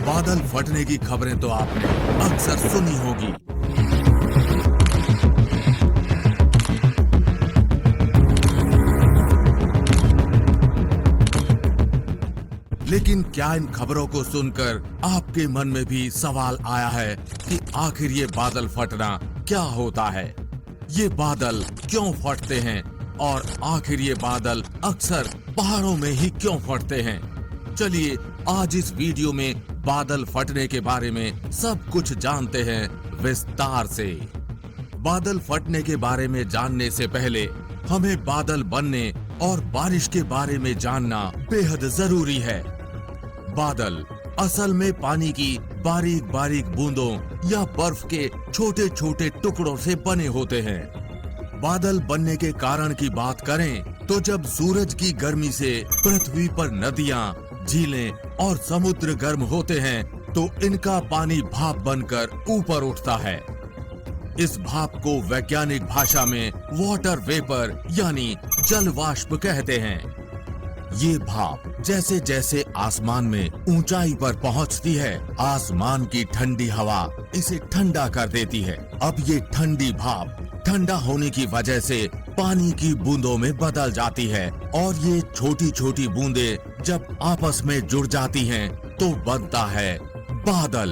बादल फटने की खबरें तो आपने अक्सर सुनी होगी, लेकिन क्या इन खबरों को सुनकर आपके मन में भी सवाल आया है कि आखिर ये बादल फटना क्या होता है? ये बादल क्यों फटते हैं और आखिर ये बादल अक्सर पहाड़ों में ही क्यों फटते हैं? चलिए आज इस वीडियो में बादल फटने के बारे में सब कुछ जानते हैं विस्तार से। बादल फटने के बारे में जानने से पहले हमें बादल बनने और बारिश के बारे में जानना बेहद जरूरी है। बादल असल में पानी की बारीक बारीक बूंदों या बर्फ के छोटे छोटे टुकड़ों से बने होते हैं। बादल बनने के कारण की बात करें तो जब सूरज की गर्मी से पृथ्वी पर नदियां, झीलें और समुद्र गर्म होते हैं तो इनका पानी भाप बनकर ऊपर उठता है। इस भाप को वैज्ञानिक भाषा में वाटर वेपर यानी जल वाष्प कहते हैं। ये भाप जैसे जैसे आसमान में ऊंचाई पर पहुंचती है, आसमान की ठंडी हवा इसे ठंडा कर देती है। अब ये ठंडी भाप ठंडा होने की वजह से पानी की बूंदों में बदल जाती है और ये छोटी छोटी बूंदें जब आपस में जुड़ जाती हैं तो बनता है बादल।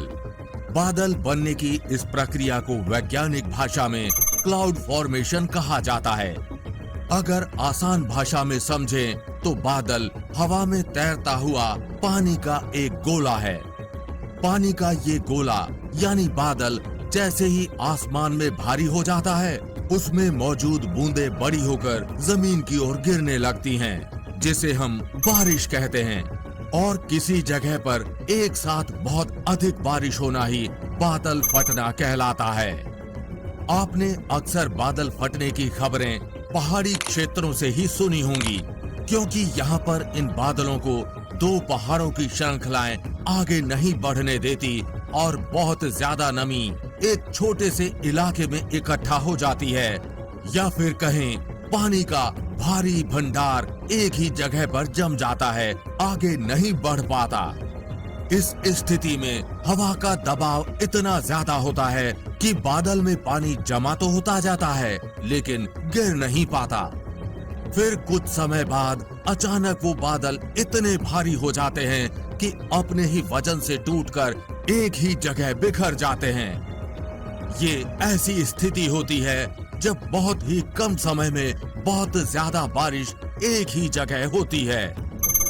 बादल बनने की इस प्रक्रिया को वैज्ञानिक भाषा में क्लाउड फॉर्मेशन कहा जाता है। अगर आसान भाषा में समझें तो बादल हवा में तैरता हुआ पानी का एक गोला है। पानी का ये गोला यानी बादल जैसे ही आसमान में भारी हो जाता है, उसमें मौजूद बूंदें बड़ी होकर जमीन की ओर गिरने लगती हैं, जिसे हम बारिश कहते हैं। और किसी जगह पर एक साथ बहुत अधिक बारिश होना ही बादल फटना कहलाता है। आपने अक्सर बादल फटने की खबरें पहाड़ी क्षेत्रों से ही सुनी होंगी, क्योंकि यहाँ पर इन बादलों को दो पहाड़ों की श्रृंखलाएं आगे नहीं बढ़ने देती और बहुत ज्यादा नमी एक छोटे से इलाके में इकट्ठा हो जाती है, या फिर कहें पानी का भारी भंडार एक ही जगह पर जम जाता है, आगे नहीं बढ़ पाता। इस स्थिति में हवा का दबाव इतना ज्यादा होता है कि बादल में पानी जमा तो होता जाता है लेकिन गिर नहीं पाता। फिर कुछ समय बाद अचानक वो बादल इतने भारी हो जाते हैं कि अपने ही वजन से टूटकर एक ही जगह बिखर जाते हैं। ये ऐसी स्थिति होती है जब बहुत ही कम समय में बहुत ज्यादा बारिश एक ही जगह होती है।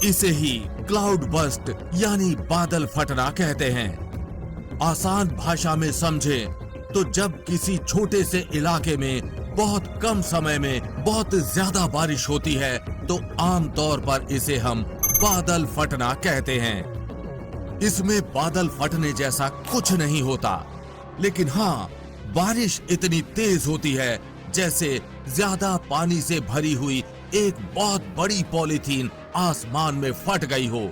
इसे ही क्लाउड बर्स्ट यानी बादल फटना कहते हैं। आसान भाषा में समझें तो जब किसी छोटे से इलाके में बहुत कम समय में बहुत ज्यादा बारिश होती है तो आमतौर पर इसे हम बादल फटना कहते हैं। इसमें बादल फटने जैसा कुछ नहीं होता, लेकिन हाँ, बारिश इतनी तेज होती है जैसे ज्यादा पानी से भरी हुई एक बहुत बड़ी पॉलीथीन आसमान में फट गई हो।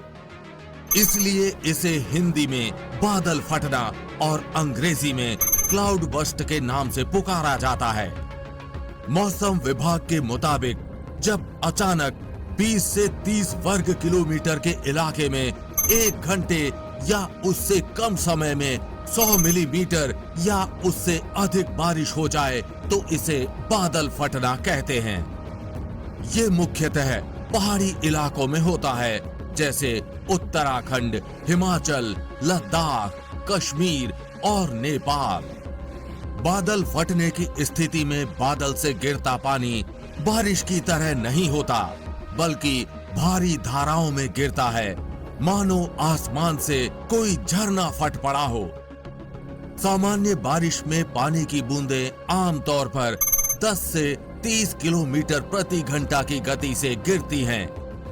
इसलिए इसे हिंदी में बादल फटना और अंग्रेजी में क्लाउड बर्स्ट के नाम से पुकारा जाता है। मौसम विभाग के मुताबिक जब अचानक 20 से 30 वर्ग किलोमीटर के इलाके में एक घंटे या उससे कम समय में 100 मिलीमीटर या उससे अधिक बारिश हो जाए तो इसे बादल फटना कहते हैं। ये मुख्यतः पहाड़ी इलाकों में होता है, जैसे उत्तराखंड, हिमाचल, लद्दाख, कश्मीर और नेपाल। बादल फटने की स्थिति में बादल से गिरता पानी बारिश की तरह नहीं होता, बल्कि भारी धाराओं में गिरता है, मानो आसमान से कोई झरना फट पड़ा हो। सामान्य बारिश में पानी की बूंदें आमतौर पर 10 से 30 किलोमीटर प्रति घंटा की गति से गिरती हैं,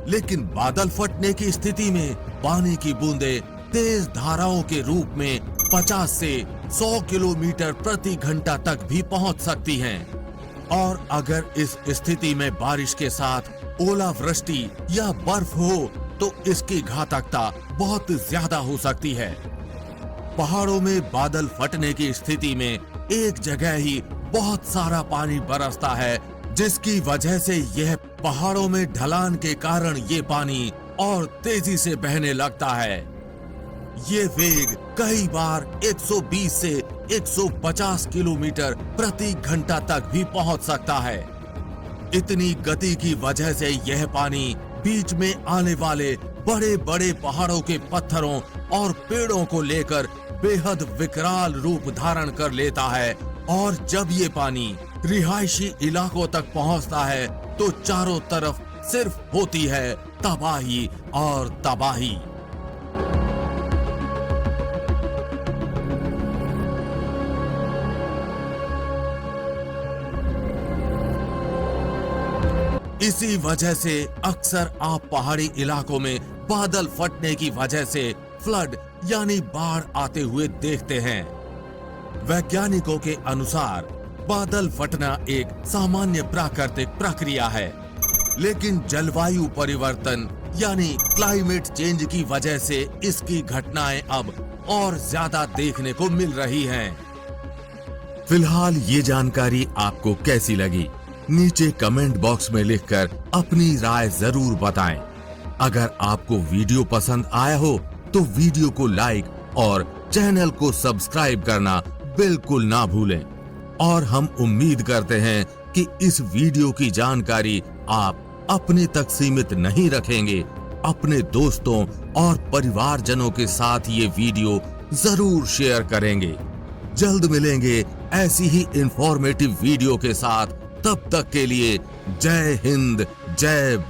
लेकिन बादल फटने की स्थिति में पानी की बूंदें तेज धाराओं के रूप में 50 से 100 किलोमीटर प्रति घंटा तक भी पहुंच सकती हैं। और अगर इस स्थिति में बारिश के साथ ओलावृष्टि या बर्फ हो तो इसकी घातकता बहुत ज्यादा हो सकती है। पहाड़ों में बादल फटने की स्थिति में एक जगह ही बहुत सारा पानी बरसता है, जिसकी वजह से यह पहाड़ों में ढलान के कारण ये पानी और तेजी से बहने लगता है। ये वेग कई बार 120 से 150 किलोमीटर प्रति घंटा तक भी पहुंच सकता है। इतनी गति की वजह से यह पानी बीच में आने वाले बड़े बड़े पहाड़ों के पत्थरों और पेड़ों को लेकर बेहद विकराल रूप धारण कर लेता है, और जब ये पानी रिहायशी इलाकों तक पहुंचता है तो चारों तरफ सिर्फ होती है तबाही और तबाही। इसी वजह से अक्सर आप पहाड़ी इलाकों में बादल फटने की वजह से फ्लड यानी बाढ़ आते हुए देखते हैं। वैज्ञानिकों के अनुसार बादल फटना एक सामान्य प्राकृतिक प्रक्रिया है, लेकिन जलवायु परिवर्तन यानी क्लाइमेट चेंज की वजह से इसकी घटनाएं अब और ज्यादा देखने को मिल रही हैं। फिलहाल ये जानकारी आपको कैसी लगी? नीचे कमेंट बॉक्स में लिखकर अपनी राय जरूर बताएं। अगर आपको वीडियो पसंद आया हो तो वीडियो को लाइक और चैनल को सब्सक्राइब करना बिल्कुल ना भूलें। और हम उम्मीद करते हैं कि इस वीडियो की जानकारी आप अपने तक सीमित नहीं रखेंगे, अपने दोस्तों और परिवारजनों के साथ ये वीडियो जरूर शेयर करेंगे। जल्द मिलेंगे ऐसी ही इंफॉर्मेटिव वीडियो के साथ। तब तक के लिए जय हिंद, जय भारत।